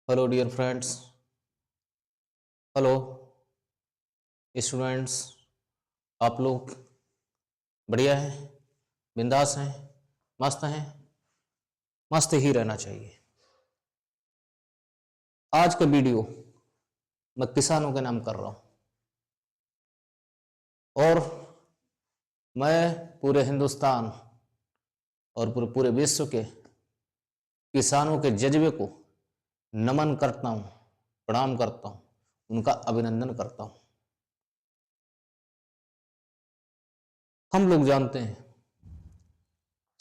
Hello dear friends. Hello students. आप लोग बढ़िया हैं, बिंदास हैं, मस्त हैं? मस्त ही रहना चाहिए। आज का वीडियो मैं किसानों के नाम कर रहा हूं और मैं पूरे हिंदुस्तान और पूरे पूरे विश्व के किसानों के जज्बे को नमन करता हूं, प्रणाम करता हूं, उनका अभिनंदन करता हूं। हम लोग जानते हैं,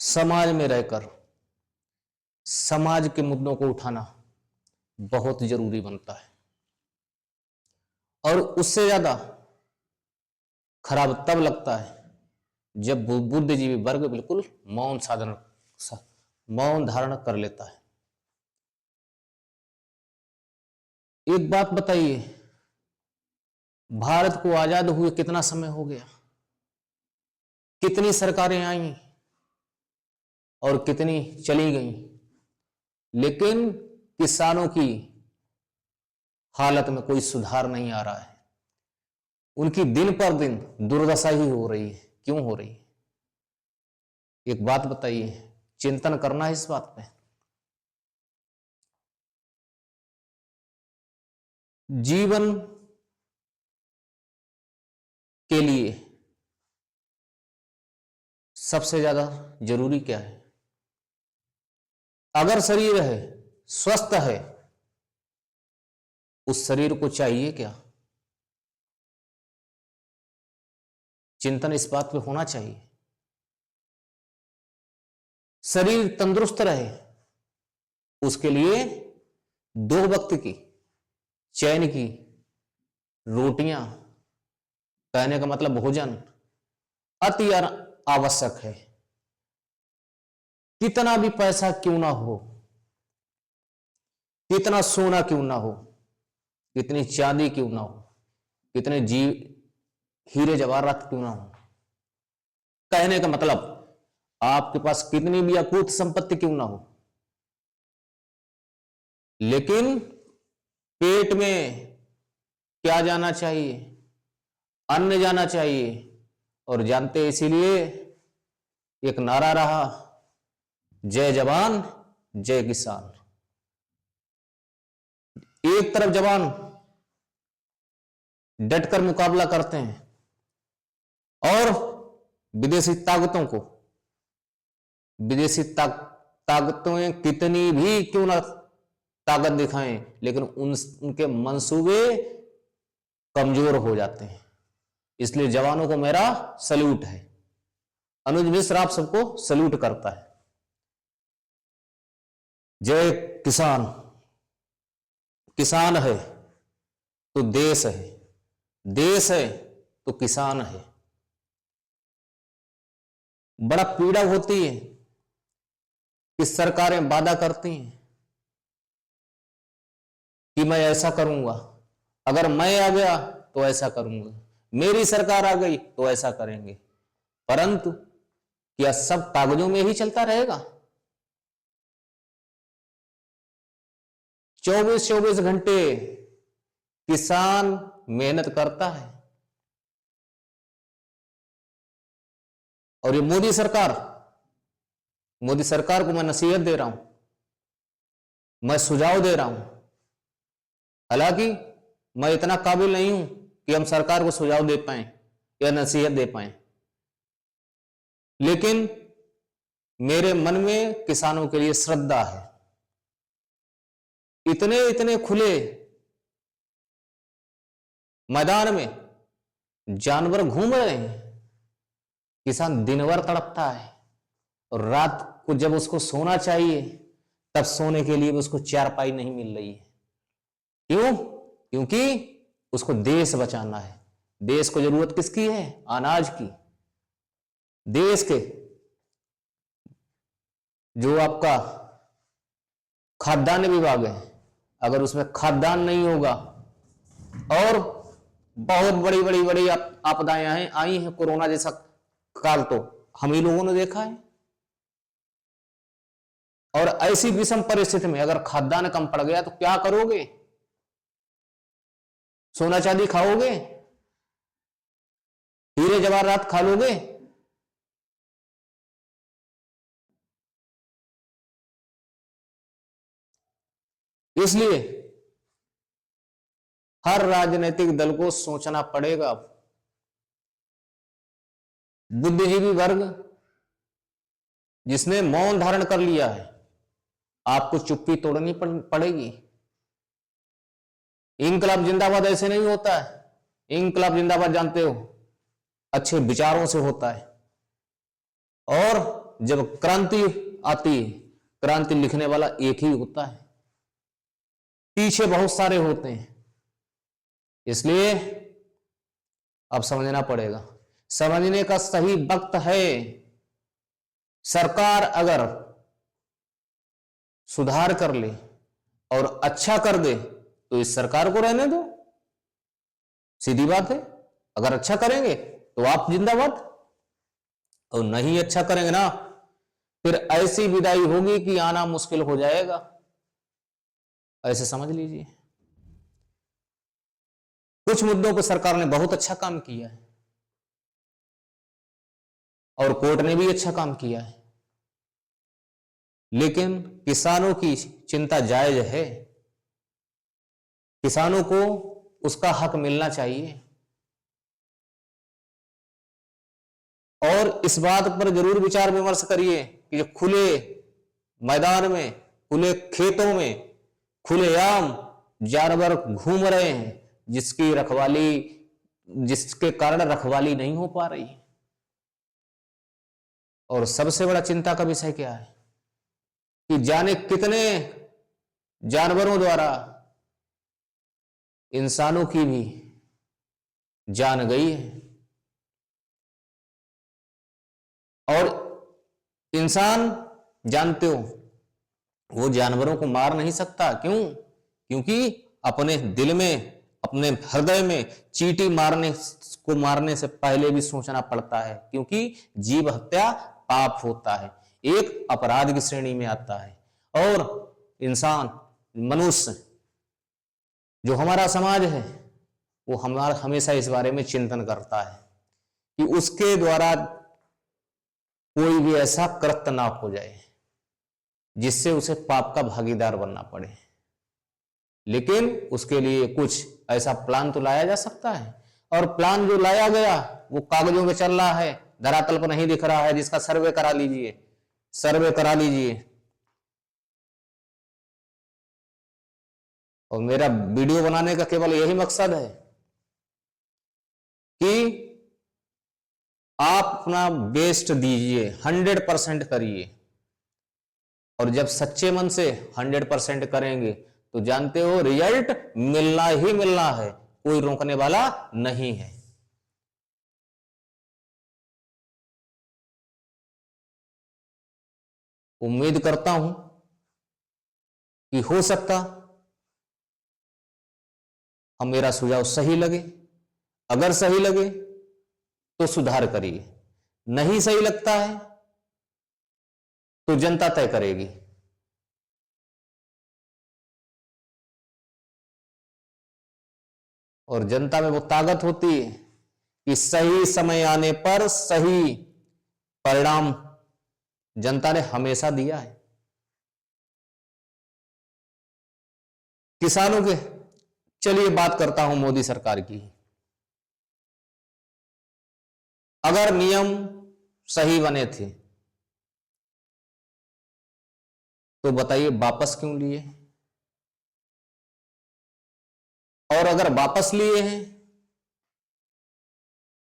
समाज में रहकर समाज के मुद्दों को उठाना बहुत जरूरी बनता है और उससे ज्यादा खराब तब लगता है जब बुद्धिजीवी वर्ग बिल्कुल मौन धारण कर लेता है। एक बात बताइए, भारत को आजाद हुए कितना समय हो गया? कितनी सरकारें आई और कितनी चली गई, लेकिन किसानों की हालत में कोई सुधार नहीं आ रहा है। उनकी दिन पर दिन दुर्दशा ही हो रही है। क्यों हो रही है? एक बात बताइए, चिंतन करना है इस बात पे। जीवन के लिए सबसे ज्यादा जरूरी क्या है? अगर शरीर है, स्वस्थ है, उस शरीर को चाहिए क्या? चिंतन इस बात पे होना चाहिए। शरीर तंदुरुस्त रहे, उसके लिए 2 वक्त की चैन की रोटियां, कहने का मतलब भोजन, अति आवश्यक है। कितना भी पैसा क्यों ना हो, कितना सोना क्यों ना हो, कितनी चांदी क्यों ना हो, कितने हीरे जवाहरात क्यों ना हो, कहने का मतलब आपके पास कितनी भी अकूत संपत्ति क्यों ना हो, लेकिन पेट में क्या जाना चाहिए? अन्न जाना चाहिए। और जानते इसीलिए एक नारा रहा, जय जवान जय किसान। एक तरफ जवान डटकर मुकाबला करते हैं और विदेशी ताकतों को, विदेशी ताकतें कितनी भी क्यों ना ताकत दिखाएं, लेकिन उनके मंसूबे कमजोर हो जाते हैं। इसलिए जवानों को मेरा सल्यूट है। अनुज मिश्र आप सबको सल्यूट करता है। जय किसान। किसान है तो देश है, देश है तो किसान है। बड़ा पीड़ा होती है कि सरकारें वादा करती हैं कि मैं ऐसा करूंगा, अगर मैं आ गया तो ऐसा करूंगा, मेरी सरकार आ गई तो ऐसा करेंगे। परंतु क्या सब कागजों में ही चलता रहेगा? 24-24 घंटे किसान मेहनत करता है और ये मोदी सरकार को मैं नसीहत दे रहा हूं, मैं सुझाव दे रहा हूं। हालांकि मैं इतना काबिल नहीं हूं कि हम सरकार को सुझाव दे पाए या नसीहत दे पाए, लेकिन मेरे मन में किसानों के लिए श्रद्धा है। इतने इतने खुले मैदान में जानवर घूम रहे हैं, किसान दिन भर तड़पता है और रात को जब उसको सोना चाहिए तब सोने के लिए भी उसको चारपाई नहीं मिल रही है। क्यों? क्योंकि उसको देश बचाना है। देश को जरूरत किसकी है? अनाज की। देश के जो आपका खाद्यान्न विभाग है, अगर उसमें खाद्यान्न नहीं होगा, और बहुत बड़ी बड़ी बड़ी आपदाएं आई हैं, कोरोना जैसा काल तो हम ही लोगों ने देखा है। और ऐसी विषम परिस्थिति में अगर खाद्यान्न कम पड़ गया तो क्या करोगे? सोना चांदी खाओगे? हीरे जवाहरात खा लोगे? इसलिए हर राजनीतिक दल को सोचना पड़ेगा। बुद्धिजीवी वर्ग जिसने मौन धारण कर लिया है, आपको चुप्पी तोड़नी पड़ेगी। इंकलाब जिंदाबाद ऐसे नहीं होता है। इंकलाब जिंदाबाद जानते हो, अच्छे विचारों से होता है। और जब क्रांति आती है, क्रांति लिखने वाला एक ही होता है, पीछे बहुत सारे होते हैं। इसलिए अब समझना पड़ेगा, समझने का सही वक्त है। सरकार अगर सुधार कर ले और अच्छा कर दे तो इस सरकार को रहने दो, सीधी बात है। अगर अच्छा करेंगे तो आप जिंदाबाद, और नहीं अच्छा करेंगे ना, फिर ऐसी विदाई होगी कि आना मुश्किल हो जाएगा। ऐसे समझ लीजिए। कुछ मुद्दों पर सरकार ने बहुत अच्छा काम किया है और कोर्ट ने भी अच्छा काम किया है, लेकिन किसानों की चिंता जायज है। किसानों को उसका हक मिलना चाहिए। और इस बात पर जरूर विचार विमर्श करिए कि जो खुले मैदान में, खुले खेतों में खुलेआम जानवर घूम रहे हैं, जिसकी रखवाली, जिसके कारण रखवाली नहीं हो पा रही। और सबसे बड़ा चिंता का विषय क्या है कि जाने कितने जानवरों द्वारा इंसानों की भी जान गई है। और इंसान, जानते हो, वो जानवरों को मार नहीं सकता। क्यों? क्योंकि अपने दिल में, अपने हृदय में चींटी मारने से पहले भी सोचना पड़ता है, क्योंकि जीव हत्या पाप होता है, एक अपराध की श्रेणी में आता है। और इंसान, मनुष्य, जो हमारा समाज है, वो हमेशा इस बारे में चिंतन करता है कि उसके द्वारा कोई भी ऐसा कृत्य ना हो जाए जिससे उसे पाप का भागीदार बनना पड़े। लेकिन उसके लिए कुछ ऐसा प्लान तो लाया जा सकता है, और प्लान जो लाया गया वो कागजों में चल रहा है, धरातल पर नहीं दिख रहा है, जिसका सर्वे करा लीजिए, सर्वे करा लीजिए। और मेरा वीडियो बनाने का केवल यही मकसद है कि आप अपना बेस्ट दीजिए, 100% करिए। और जब सच्चे मन से 100% करेंगे तो जानते हो रिजल्ट मिलना ही मिलना है, कोई रोकने वाला नहीं है। उम्मीद करता हूं कि हो सकता हम, मेरा सुझाव सही लगे। अगर सही लगे तो सुधार करिए, नहीं सही लगता है तो जनता तय करेगी। और जनता में वो ताकत होती है कि सही समय आने पर सही परिणाम जनता ने हमेशा दिया है। किसानों के, चलिए बात करता हूं मोदी सरकार की। अगर नियम सही बने थे तो बताइए वापस क्यों लिए? और अगर वापस लिए हैं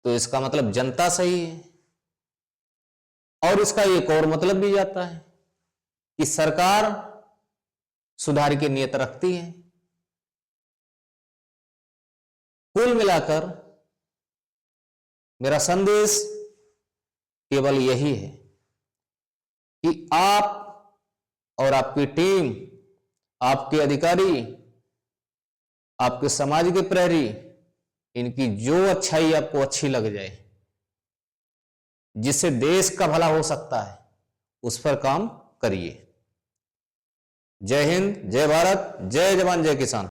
तो इसका मतलब जनता सही है। और इसका एक और मतलब भी जाता है कि सरकार सुधार की नीयत रखती है। कुल मिलाकर मेरा संदेश केवल यही है कि आप और आपकी टीम, आपके अधिकारी, आपके समाज के प्रहरी, इनकी जो अच्छाई आपको अच्छी लग जाए, जिससे देश का भला हो सकता है, उस पर काम करिए। जय हिंद, जय भारत, जय जवान, जय किसान।